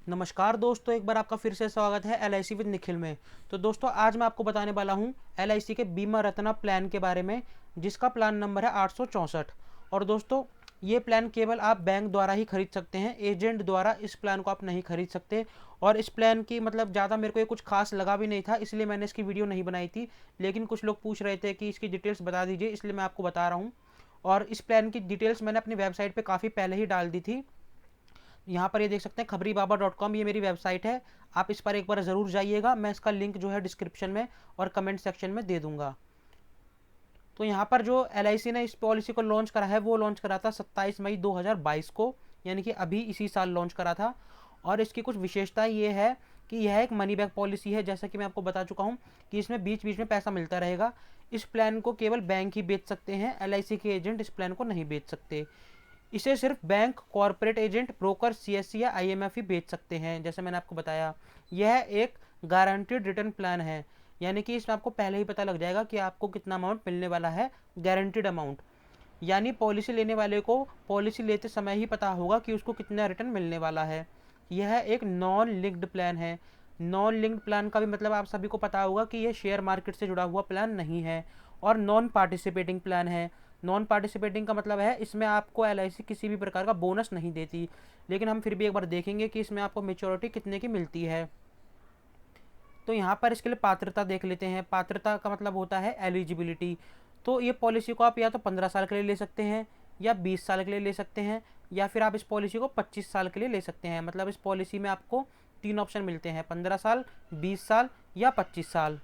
नमस्कार दोस्तों, एक बार आपका फिर से स्वागत है एलआईसी विद निखिल में। तो दोस्तों, आज मैं आपको बताने वाला हूं एलआईसी के बीमा रत्ना प्लान के बारे में, जिसका प्लान नंबर है 864। और दोस्तों, ये प्लान केवल आप बैंक द्वारा ही खरीद सकते हैं, एजेंट द्वारा इस प्लान को आप नहीं खरीद सकते। और इस प्लान की मतलब ज़्यादा मेरे को ये कुछ खास लगा भी नहीं था, इसलिए मैंने इसकी वीडियो नहीं बनाई थी। लेकिन कुछ लोग पूछ रहे थे कि इसकी डिटेल्स बता दीजिए, इसलिए मैं आपको बता रहा हूँ। और इस प्लान की डिटेल्स मैंने अपनी वेबसाइट पे काफ़ी पहले ही डाल दी थी। यहाँ पर ये देख सकते हैं खबरीबाबा.com, ये मेरी वेबसाइट है। आप इस पर एक बार ज़रूर जाइएगा, मैं इसका लिंक जो है डिस्क्रिप्शन में और कमेंट सेक्शन में दे दूंगा। तो यहाँ पर जो एलआईसी ने इस पॉलिसी को लॉन्च करा है, वो लॉन्च करा था 27 मई 2022 को, यानी कि अभी इसी साल लॉन्च करा था। और इसकी कुछ विशेषता ये है कि यह एक मनी बैक पॉलिसी है, जैसा कि मैं आपको बता चुका हूँ कि इसमें बीच बीच में पैसा मिलता रहेगा। इस प्लान को केवल बैंक ही बेच सकते हैं, एलआईसी के एजेंट इस प्लान को नहीं बेच सकते। इसे सिर्फ bank, corporate agent, broker, CSC या आईएमएफ ही बेच सकते हैं, जैसे मैंने आपको बताया। यह एक गारंटीड रिटर्न प्लान है, यानी कि इसमें आपको पहले ही पता लग जाएगा कि आपको कितना अमाउंट मिलने वाला है, गारंटीड अमाउंट। यानी पॉलिसी लेने वाले को पॉलिसी लेते समय ही पता होगा कि उसको कितना रिटर्न मिलने वाला है। यह एक नॉन लिंक्ड प्लान है। नॉन लिंक्ड प्लान का भी मतलब आप सभी को पता होगा कि यह शेयर मार्केट से जुड़ा हुआ प्लान नहीं है। और नॉन पार्टिसिपेटिंग प्लान है। नॉन पार्टिसिपेटिंग का मतलब है इसमें आपको एलआईसी किसी भी प्रकार का बोनस नहीं देती। लेकिन हम फिर भी एक बार देखेंगे कि इसमें आपको मेच्योरिटी कितने की मिलती है। तो यहाँ पर इसके लिए पात्रता देख लेते हैं। पात्रता का मतलब होता है एलिजिबिलिटी। तो ये पॉलिसी को आप या तो 15 साल के लिए ले सकते हैं, या 20 साल के लिए ले सकते हैं, या फिर आप इस पॉलिसी को 25 साल के लिए ले सकते हैं। मतलब इस पॉलिसी में आपको 3 ऑप्शन मिलते हैं: 15 साल, 20 साल या 25 साल।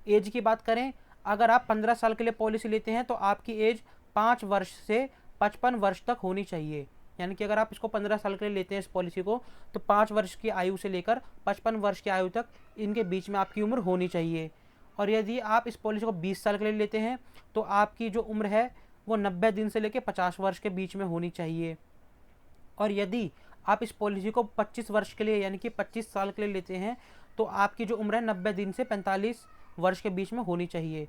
एज की बात करें, अगर आप 15 साल के लिए पॉलिसी लेते हैं तो आपकी एज 5 वर्ष से 55 वर्ष तक होनी चाहिए। यानी कि अगर आप इसको 15 साल के लिए लेते हैं इस पॉलिसी को, तो 5 वर्ष की आयु से लेकर 55 वर्ष की आयु तक इनके बीच में आपकी उम्र होनी चाहिए। और यदि आप इस पॉलिसी को 20 साल के लिए लेते हैं तो आपकी जो उम्र है वो 90 दिन से लेकर 50 वर्ष के बीच में होनी चाहिए। और यदि आप इस पॉलिसी को 25 वर्ष के लिए यानी कि 25 साल के लिए लेते हैं तो आपकी जो उम्र है 90 दिन से 45 वर्ष के बीच में होनी चाहिए।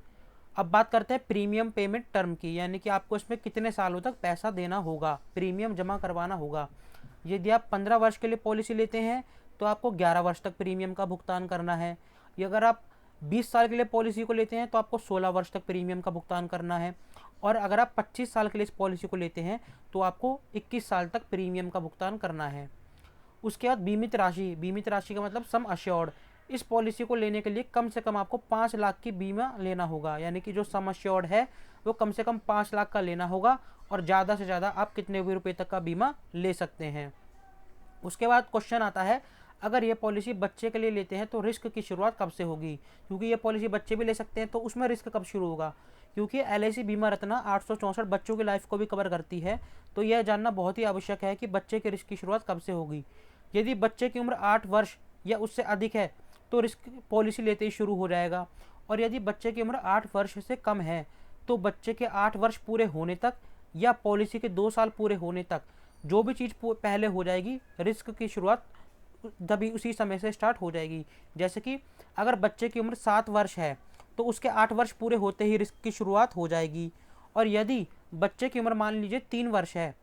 अब बात करते हैं प्रीमियम पेमेंट टर्म की, यानी कि आपको इसमें कितने सालों तक पैसा देना होगा, प्रीमियम जमा करवाना होगा। यदि आप 15 वर्ष के लिए पॉलिसी लेते हैं तो आपको 11 वर्ष तक प्रीमियम का भुगतान करना है। अगर आप 20 साल के लिए पॉलिसी को लेते हैं तो आपको 16 वर्ष तक प्रीमियम का भुगतान करना है। और अगर आप 25 साल के लिए इस पॉलिसी को लेते हैं तो आपको 21 साल तक प्रीमियम का भुगतान करना है। उसके बाद बीमित राशि। बीमित राशि का मतलब सम अश्योर्ड। इस पॉलिसी को लेने के लिए कम से कम आपको 5 लाख की बीमा लेना होगा, यानी कि जो सम अश्योर्ड है वो कम से कम 5 लाख का लेना होगा। और ज़्यादा से ज़्यादा आप कितने भी रुपये तक का बीमा ले सकते हैं। उसके बाद क्वेश्चन आता है, अगर ये पॉलिसी बच्चे के लिए लेते हैं तो रिस्क की शुरुआत कब से होगी? क्योंकि ये पॉलिसी बच्चे भी ले सकते हैं, तो उसमें रिस्क कब शुरू होगा? क्योंकि एलआईसी बीमा रत्ना 864 बच्चों की लाइफ को भी कवर करती है, तो यह जानना बहुत ही आवश्यक है कि बच्चे के रिस्क की शुरुआत कब से होगी। यदि बच्चे की उम्र 8 वर्ष या उससे अधिक है तो रिस्क पॉलिसी लेते ही शुरू हो जाएगा। और यदि बच्चे की उम्र 8 वर्ष से कम है तो बच्चे के 8 वर्ष पूरे होने तक या पॉलिसी के 2 साल पूरे होने तक जो भी चीज़ पहले हो जाएगी, रिस्क की शुरुआत तभी उसी समय से स्टार्ट हो जाएगी। जैसे कि अगर बच्चे की उम्र 7 वर्ष है तो उसके 8 वर्ष पूरे होते ही रिस्क की शुरुआत हो जाएगी। और यदि बच्चे की उम्र मान लीजिए 3 वर्ष है,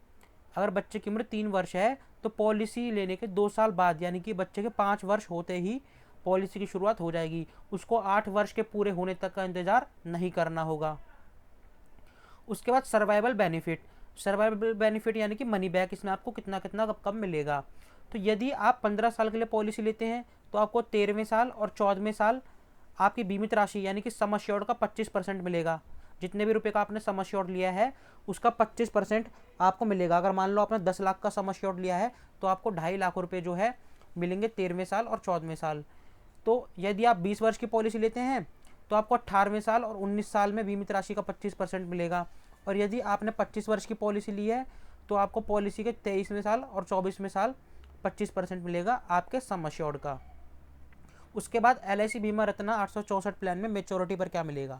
अगर बच्चे की उम्र 3 वर्ष है तो पॉलिसी लेने के 2 साल बाद यानी कि बच्चे के 5 वर्ष होते ही पॉलिसी की शुरुआत हो जाएगी। उसको 8 वर्ष के पूरे होने तक का इंतज़ार नहीं करना होगा। उसके बाद सर्वाइवल बेनिफिट। सर्वाइवल बेनिफिट यानी कि मनी बैक, इसमें आपको कितना कितना कब कब मिलेगा। तो यदि आप 15 साल के लिए पॉलिसी लेते हैं तो आपको 13वें साल और 14वें साल आपकी बीमित राशि यानी कि सम अश्योर्ड का 25% मिलेगा। जितने भी रुपए का आपने सम अश्योर्ड लिया है उसका 25% आपको मिलेगा। अगर मान लो आपने 10 लाख का सम अश्योर्ड लिया है तो आपको 2.5 लाख रुपए जो है मिलेंगे 13वें साल और 14वें साल। तो यदि आप 20 वर्ष की पॉलिसी लेते हैं तो आपको 18वें साल और 19 साल में बीमित राशि का 25% मिलेगा। और यदि आपने 25 वर्ष की पॉलिसी ली है तो आपको पॉलिसी के 23वें साल और 24वें साल 25% मिलेगा आपके सम अश्योर्ड का। उसके बाद एलआईसी बीमा रत्ना 864 प्लान में मेच्योरिटी पर क्या मिलेगा?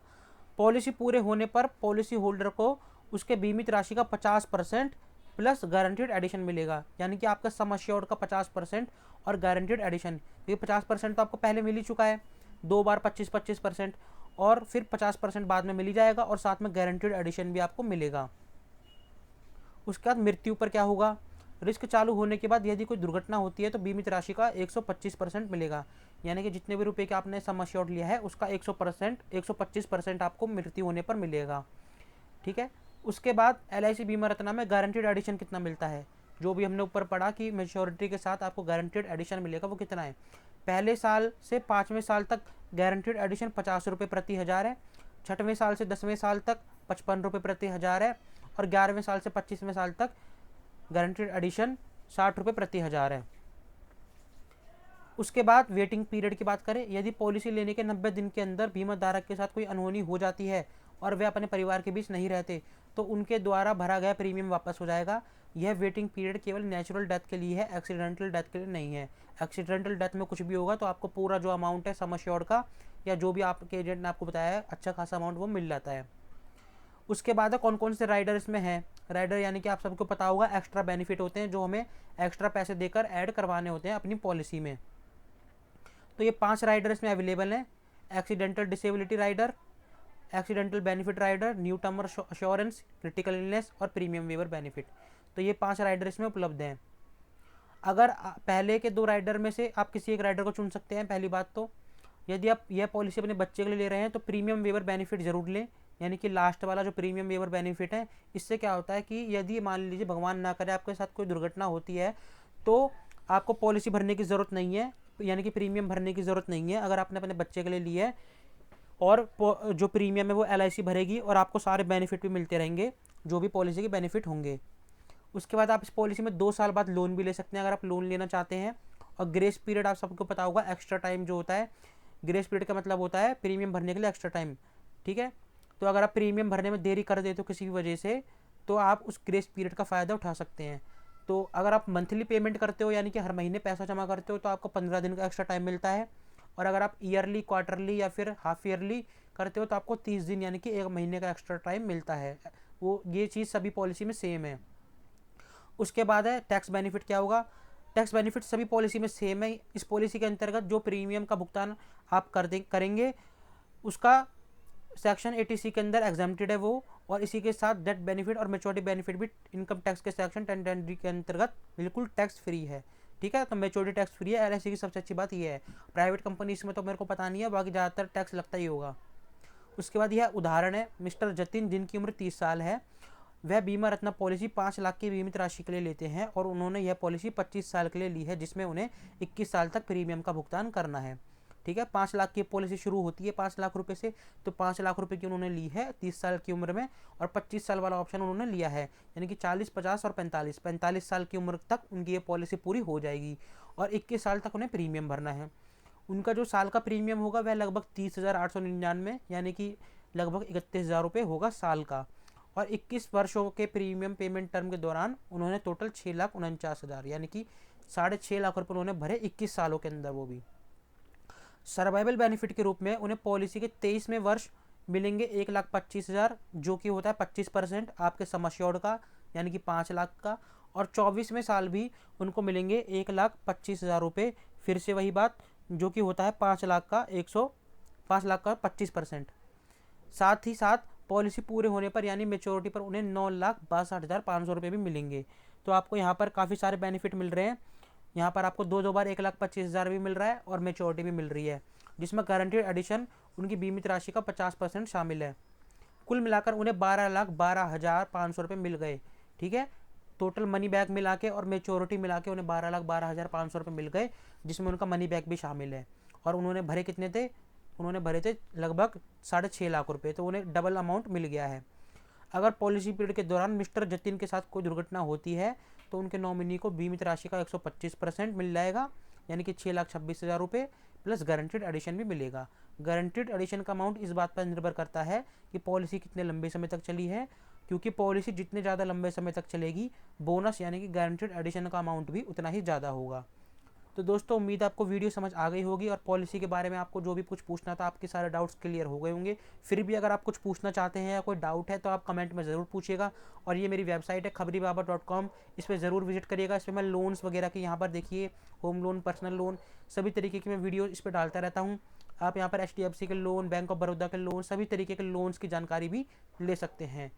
पॉलिसी पूरे होने पर पॉलिसी होल्डर को उसके बीमित राशि का 50% प्लस गारंटीड एडिशन मिलेगा। यानी कि आपका सम अश्योर्ड का 50% और गारंटीड एडिशन। ये 50% तो आपको पहले मिल ही चुका है, 2 बार 25-25%, और फिर 50% बाद में मिल ही जाएगा, और साथ में गारंटीड एडिशन भी आपको मिलेगा। उसके बाद मृत्यु पर क्या होगा? रिस्क चालू होने के बाद यदि कोई दुर्घटना होती है तो बीमित राशि का 125% मिलेगा, यानी कि जितने भी रुपए का आपने सम एश्योर्ड लिया है उसका 125% आपको मृत्यु होने पर मिलेगा। ठीक है। उसके बाद LIC बीमा रत्ना में गारंटीड एडिशन कितना मिलता है, जो भी हमने ऊपर पढ़ा कि मेच्योरिटी के साथ आपको गारंटीड एडिशन मिलेगा, वो कितना है। पहले साल से 5वें साल तक गारंटीड एडिशन 50 रुपये प्रति हज़ार है, 6वें साल से 10वें साल तक 55 रुपये प्रति हज़ार है, और 11वें साल से 25वें साल तक गारंटीड एडिशन 60 रुपये प्रति हज़ार है। उसके बाद वेटिंग पीरियड की बात करें, यदि पॉलिसी लेने के 90 दिन के अंदर बीमा धारक के साथ कोई अनहोनी हो जाती है और वे अपने परिवार के बीच नहीं रहते तो उनके द्वारा भरा गया प्रीमियम वापस हो जाएगा। यह वेटिंग पीरियड केवल नेचुरल डेथ के लिए है, एक्सीडेंटल डेथ के लिए नहीं है। एक्सीडेंटल डेथ में कुछ भी होगा तो आपको पूरा जो अमाउंट है सम एश्योर्ड का, या जो भी आपके एजेंट ने आपको बताया है, अच्छा खासा अमाउंट वो मिल जाता है। उसके बाद है कौन कौन से राइडर इसमें हैं। राइडर यानी कि आप सबको पता होगा एक्स्ट्रा बेनिफिट होते हैं जो हमें एक्स्ट्रा पैसे देकर ऐड करवाने होते हैं अपनी पॉलिसी में। तो ये 5 राइडर इसमें अवेलेबल हैं। Accidental disability rider, accidental benefit rider, new term assurance, critical illness और प्रीमियम वेवर बेनिफिट। तो ये 5 राइडर इसमें उपलब्ध हैं। अगर पहले के 2 राइडर में से आप किसी एक राइडर को चुन सकते हैं। पहली बात तो यदि आप यह पॉलिसी अपने बच्चे के लिए ले रहे हैं तो प्रीमियम वेवर बेनिफिट जरूर लें, यानी कि लास्ट वाला जो प्रीमियम वेवर बेनिफिट है। इससे क्या होता है कि यदि मान लीजिए भगवान ना करे आपके साथ कोई दुर्घटना होती है तो आपको पॉलिसी भरने की ज़रूरत नहीं है, यानी कि प्रीमियम भरने की ज़रूरत नहीं है अगर आपने अपने बच्चे के लिए लिया है। और जो प्रीमियम है वो LIC भरेगी और आपको सारे बेनिफिट भी मिलते रहेंगे जो भी पॉलिसी के बेनिफिट होंगे। उसके बाद आप इस पॉलिसी में 2 साल बाद लोन भी ले सकते हैं अगर आप लोन लेना चाहते हैं। और ग्रेस पीरियड आप सबको पता होगा, एक्स्ट्रा टाइम जो होता है, ग्रेस पीरियड का मतलब होता है प्रीमियम भरने के लिए एक्स्ट्रा टाइम। ठीक है। तो अगर आप प्रीमियम भरने में देरी कर देते हो किसी भी वजह से तो आप उस ग्रेस पीरियड का फ़ायदा उठा सकते हैं। तो अगर आप मंथली पेमेंट करते हो यानी कि हर महीने पैसा जमा करते हो तो आपको 15 दिन का एक्स्ट्रा टाइम मिलता है। और अगर आप ईयरली, क्वार्टरली या फिर हाफ ईयरली करते हो तो आपको 30 दिन यानी कि 1 महीने का एक्स्ट्रा टाइम मिलता है। वो ये चीज़ सभी पॉलिसी में सेम है। उसके बाद है टैक्स बेनिफिट क्या होगा। टैक्स बेनिफिट सभी पॉलिसी में सेम है। इस पॉलिसी के अंतर्गत जो प्रीमियम का भुगतान आप करेंगे उसका सेक्शन 80C के अंदर एग्जाम्प्टेड है वो, और इसी के साथ डेथ बेनिफिट और मैच्योरिटी बेनिफिट भी इनकम टैक्स के सेक्शन 1010D के अंतर्गत बिल्कुल टैक्स फ्री है। ठीक है। तो मैच्योरिटी टैक्स फ्री है। LIC की सबसे अच्छी बात ये है। प्राइवेट कंपनीज में तो मेरे को पता नहीं है, बाकी ज़्यादातर टैक्स लगता ही होगा। उसके बाद यह उदाहरण है मिस्टर जतिन, जिनकी उम्र 30 साल है। वह बीमा रत्ना पॉलिसी 5 लाख की बीमित राशि के लिए लेते हैं और उन्होंने यह पॉलिसी 25 साल के लिए ली है, जिसमें उन्हें 21 साल तक प्रीमियम का भुगतान करना है। ठीक है। 5 लाख की पॉलिसी शुरू होती है 5 लाख रुपए से, तो 5 लाख रुपए की उन्होंने ली है 30 साल की उम्र में, और 25 साल वाला ऑप्शन उन्होंने लिया है, यानी कि 40, 50 और 45 साल की उम्र तक उनकी ये पॉलिसी पूरी हो जाएगी और 21 साल तक उन्हें प्रीमियम भरना है। उनका जो साल का प्रीमियम होगा वह लगभग 30,899 यानी कि लगभग 31,000 रुपये होगा साल का। और 21 वर्षों के प्रीमियम पेमेंट टर्म के दौरान उन्होंने टोटल 6,49,000 यानी कि 6.5 लाख रुपये उन्होंने भरे 21 सालों के अंदर। वो भी सर्वाइवल बेनिफिट के रूप में उन्हें पॉलिसी के 23वें वर्ष मिलेंगे 1,25,000, जो कि होता है 25% आपके सम एश्योर्ड का, यानी कि 5 लाख का। और 24वें साल भी उनको मिलेंगे 1,25,000 रुपये, फिर से वही बात, जो कि होता है 5 लाख का 5 लाख का 25%। साथ ही साथ पॉलिसी पूरे होने पर यानी मेच्योरिटी पर उन्हें 9,62,500 रुपये भी मिलेंगे। तो आपको यहाँ पर काफ़ी सारे बेनिफिट मिल रहे हैं। यहाँ पर आपको 2 बार 1,25,000 भी मिल रहा है और मेच्योरिटी भी मिल रही है, जिसमें गारंटीड एडिशन उनकी बीमित राशि का 50% शामिल है। कुल मिलाकर उन्हें 12,12,500 रुपये मिल गए। ठीक है। टोटल मनी बैक मिला के और मेच्योरिटी मिला के उन्हें 12,12,500 रुपये मिल गए, जिसमें उनका मनी बैक भी शामिल है। और उन्होंने भरे कितने थे, उन्होंने भरे थे लगभग 6.5 लाख रुपये, तो उन्हें डबल अमाउंट मिल गया है। अगर पॉलिसी पीरियड के दौरान मिस्टर जतिन के साथ कोई दुर्घटना होती है तो उनके नॉमिनी को बीमित राशि का 125% मिल जाएगा, यानी कि 6,26,000 रुपये प्लस गारंटीड एडिशन भी मिलेगा। गारंटीड एडिशन का अमाउंट इस बात पर निर्भर करता है कि पॉलिसी कितने लंबे समय तक चली है, क्योंकि पॉलिसी जितने ज़्यादा लंबे समय तक चलेगी बोनस यानी कि गारंटीड एडिशन का अमाउंट भी उतना ही ज़्यादा होगा। तो दोस्तों उम्मीद है आपको वीडियो समझ आ गई होगी और पॉलिसी के बारे में आपको जो भी कुछ पूछना था आपके सारे डाउट्स क्लियर हो गए होंगे। फिर भी अगर आप कुछ पूछना चाहते हैं या कोई डाउट है तो आप कमेंट में ज़रूर पूछिएगा। और ये मेरी वेबसाइट है khabribaba.com, इस पर ज़रूर विजिट करिएगा। इस पर मैं लोन्स वगैरह की यहाँ पर देखिए होम लोन, पर्सनल लोन, सभी तरीके की मैं वीडियो इस पर डालता रहता हूँ। आप यहाँ पर HDFC के लोन, बैंक ऑफ बड़ौदा के लोन, सभी तरीके के लोन्स की जानकारी भी ले सकते हैं।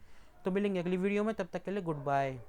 तो मिलेंगे अगली वीडियो में, तब तक के लिए गुड बाय।